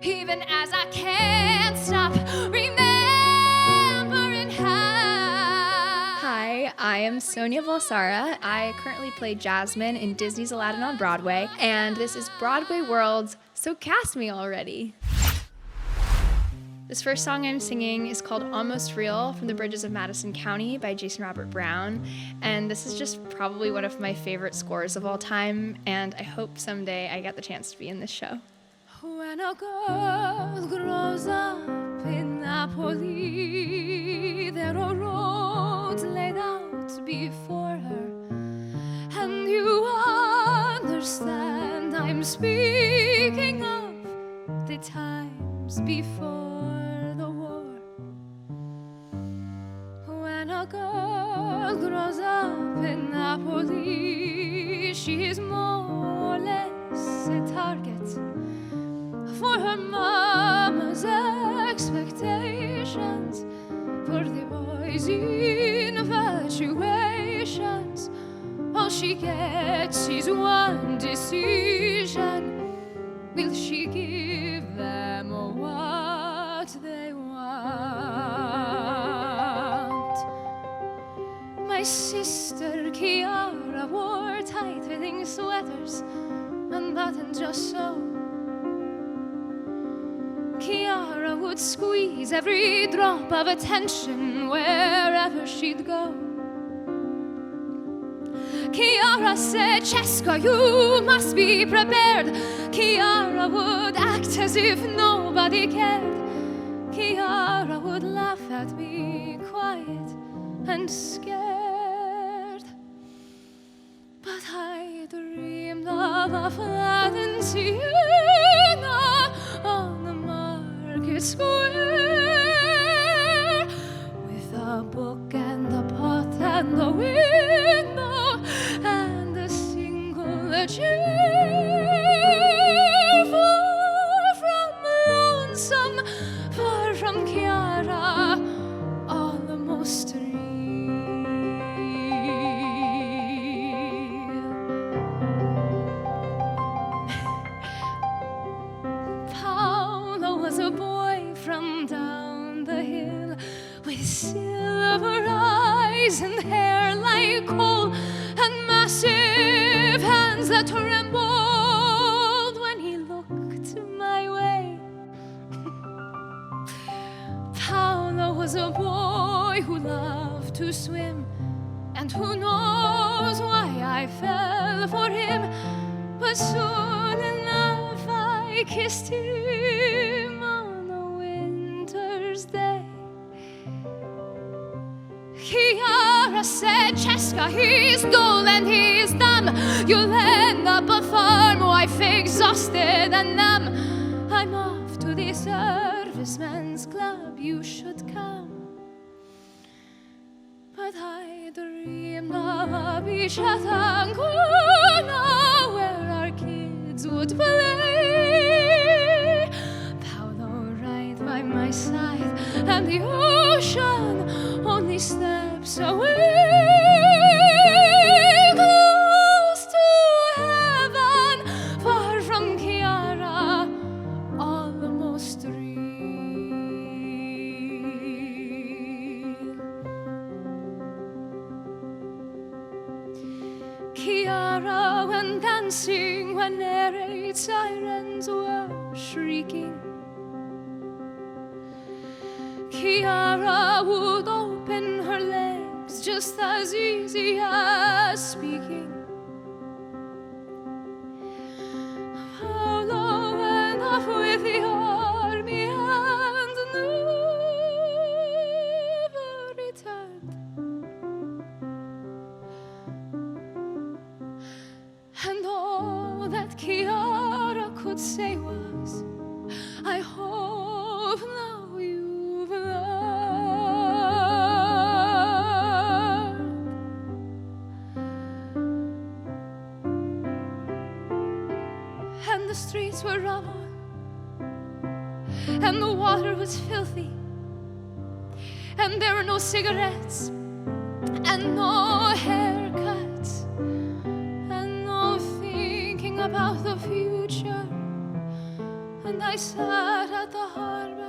Even as I can't stop remembering how. Hi, I am Sonya Balsara. I currently play Jasmine in Disney's Aladdin on Broadway, and this is Broadway World's So Cast Me Already. This first song I'm singing is called Almost Real from the Bridges of Madison County by Jason Robert Brown, and this is just probably one of my favorite scores of all time, and I hope someday I get the chance to be in this show. When a girl grows up in Napoli, there are roads laid out before her, and you understand I'm speaking of the times before the war. When a girl grows up in Napoli, she is more or less a target for her mama's expectations, for the boys' infatuations. All she gets is one decision: will she give them what they want? My sister Kiara wore tight-fitting sweaters and buttons just so. Kiara would squeeze every drop of attention wherever she'd go. Kiara said, Cheska, you must be prepared. Kiara would act as if nobody cared. Kiara would laugh at me, quiet and scared. But I dreamed of a flat in Siena on the Market Square, with a book and a pot and a window and a single chair. Far from lonesome, far from Kiara, almost real. Paolo was a boy from down the hill, with silver eyes and hair like coal, and massive hands that trembled when he looked my way. Paolo was a boy who loved to swim, and who knows why I fell for him. But soon enough I kissed him on a winter's day. Kiara said, Cheska, he's dull and he's dumb. You'll end up a farm wife, exhausted and numb. I'm off to the servicemen's club, you should come. But I dreamed of a beach at Ancona, where our kids would play. Paolo right by my side, and the ocean only steps away. Close to heaven, far from Kiara, almost real. Kiara went dancing when air raid sirens were shrieking. Kiara would open her legs just as easy as speaking. Paolo went off with the army and never returned. And all that Kiara could say was, I hope now you've learned. And the streets were rubble, and the water was filthy, and there were no cigarettes, and no haircuts, and no thinking about the future. and I sat at the harbor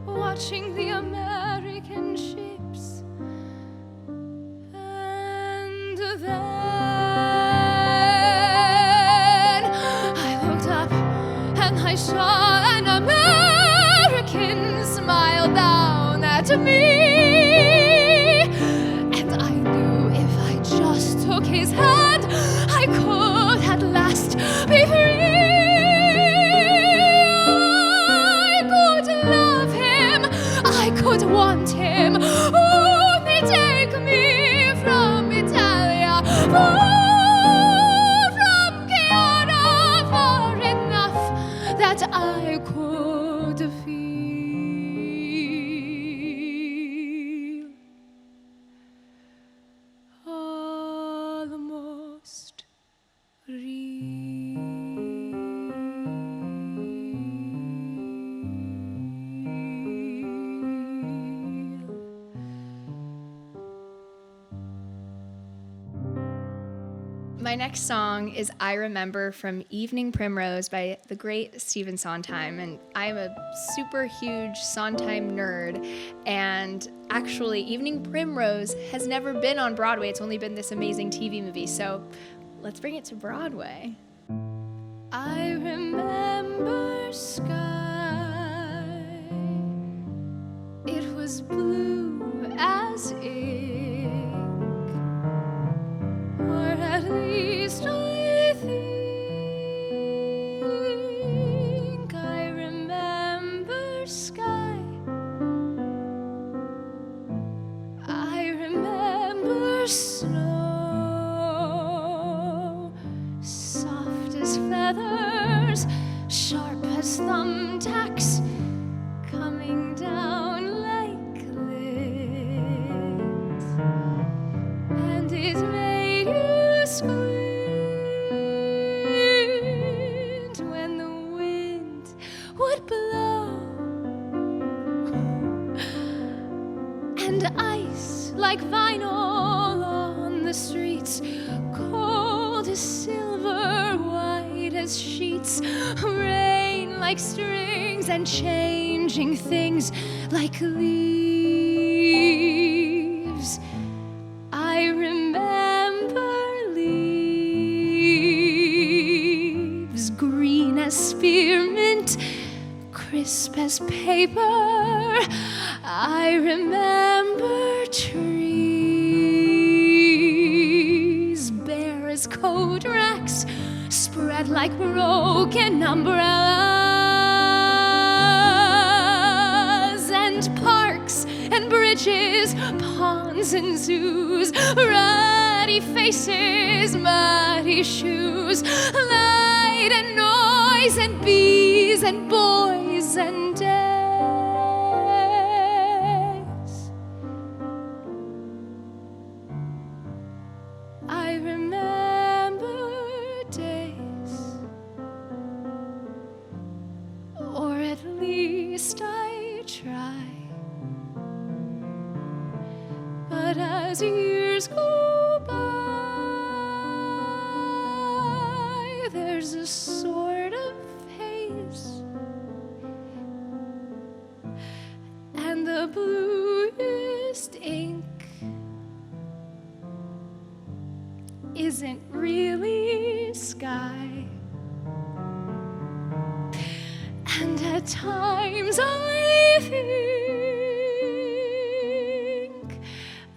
watching the American ships. And then I looked up and I saw an American smile down at me. And I knew if I just took his hand, I could at last be free. I could love him, I could want him. Only take me from Italia, far from Chiara, far enough that I could feel almost real. My next song is I Remember from Evening Primrose by the great Stephen Sondheim. And I'm a super huge Sondheim nerd. And actually, Evening Primrose has never been on Broadway. It's only been this amazing TV movie. So let's bring it to Broadway. I remember sky. It was blue as ink, or at least I think I remember sky. I remember snow, soft as feathers, sharp as thumbtacks, coming down like lit. And it made you squint when the wind would blow. And ice like vinyl on the streets, cold as silver, white as sheets, rain like strings and changing things like leaves. I remember leaves, green as spearmint, crisp as paper. I remember trees, bare as coat racks, spread like broken umbrellas, and parks and bridges, ponds and zoos, ruddy faces, muddy shoes, light and noise and bees and boys and days. I remember days, or at least I try. But as years go by, there's a sort of haze, and the bluest ink isn't really sky. And at times I think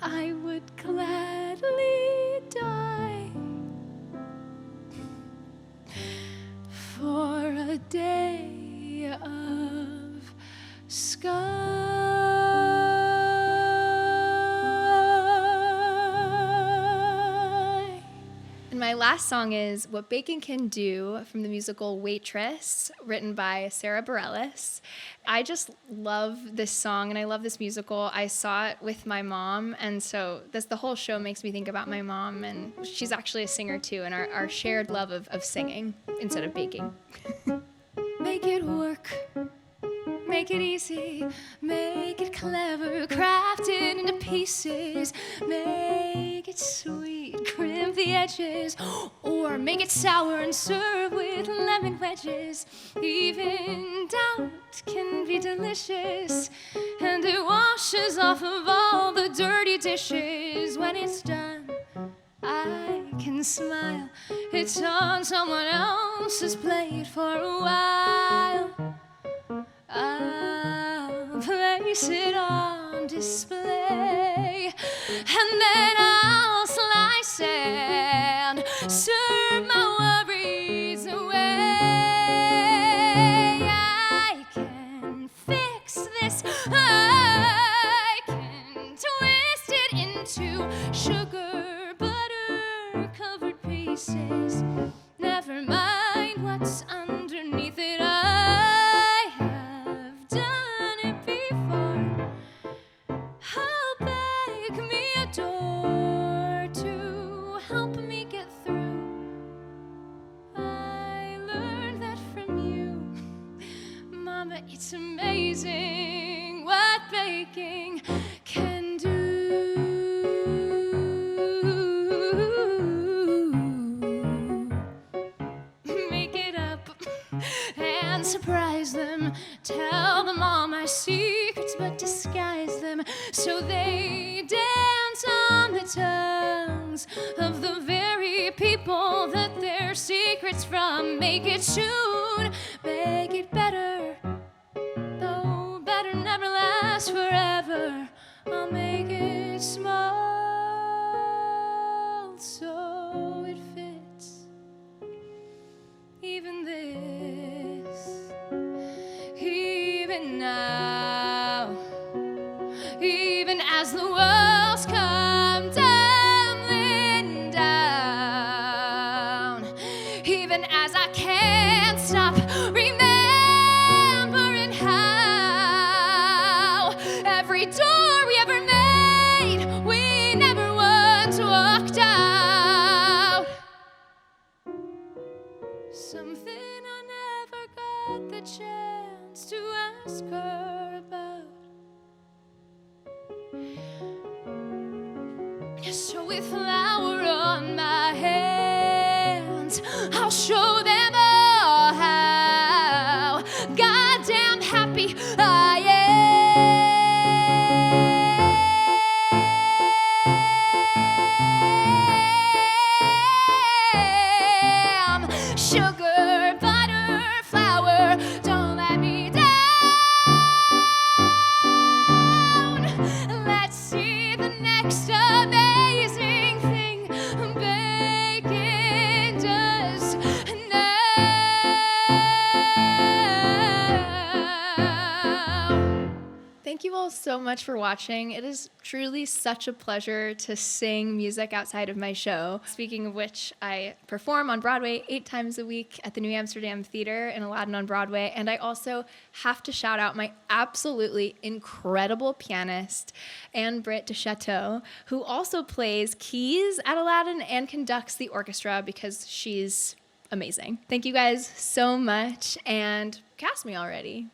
I would gladly die for a day of sky. And my last song is What Bacon Can Do from the musical Waitress, written by Sarah Bareilles. I just love this song and I love this musical. I saw it with my mom, and so the whole show makes me think about my mom, and she's actually a singer too, and our shared love of singing instead of baking. Make it work. make it easy, make it clever, craft it into pieces, make it sweet, crimp the edges, or make it sour and serve with lemon wedges. Even doubt can be delicious, and it washes off of all the dirty dishes. When it's done, I can smile. It's on someone else's plate for a while. I'll place it on display, and then I'll slice and serve my worries away. I can fix this, I can twist it into sugar, butter covered pieces. Never mind what's underneath it, I have done it before. I'll beg me a door to help me get through. I learned that from you, Mama. It's amazing what baking can do. Make it up and surprise them. Tell them all my secrets, but disguise them so they dance on the tongues of the very people that their secrets from. Make it soon, make it better, though better never lasts forever. I'll make it small so it fits. Even this, even now, even as the walls come tumbling down, even as I can't stop remembering how every door we ever made, we never once walked out. Something I never got the chance to ask her about. So with flour on my hands, I'll show them all how goddamn happy I am. Sugar, butter, flour, don't let me down. Let's see the next amazing thing bacon does now. Thank you all so much for watching. It is truly such a pleasure to sing music outside of my show. Speaking of which, I perform on Broadway 8 times a week at the New Amsterdam Theater in Aladdin on Broadway. And I also have to shout out my absolutely incredible pianist, Anne Britt de Chateau, who also plays keys at Aladdin and conducts the orchestra because she's amazing. Thank you guys so much, and cast me already.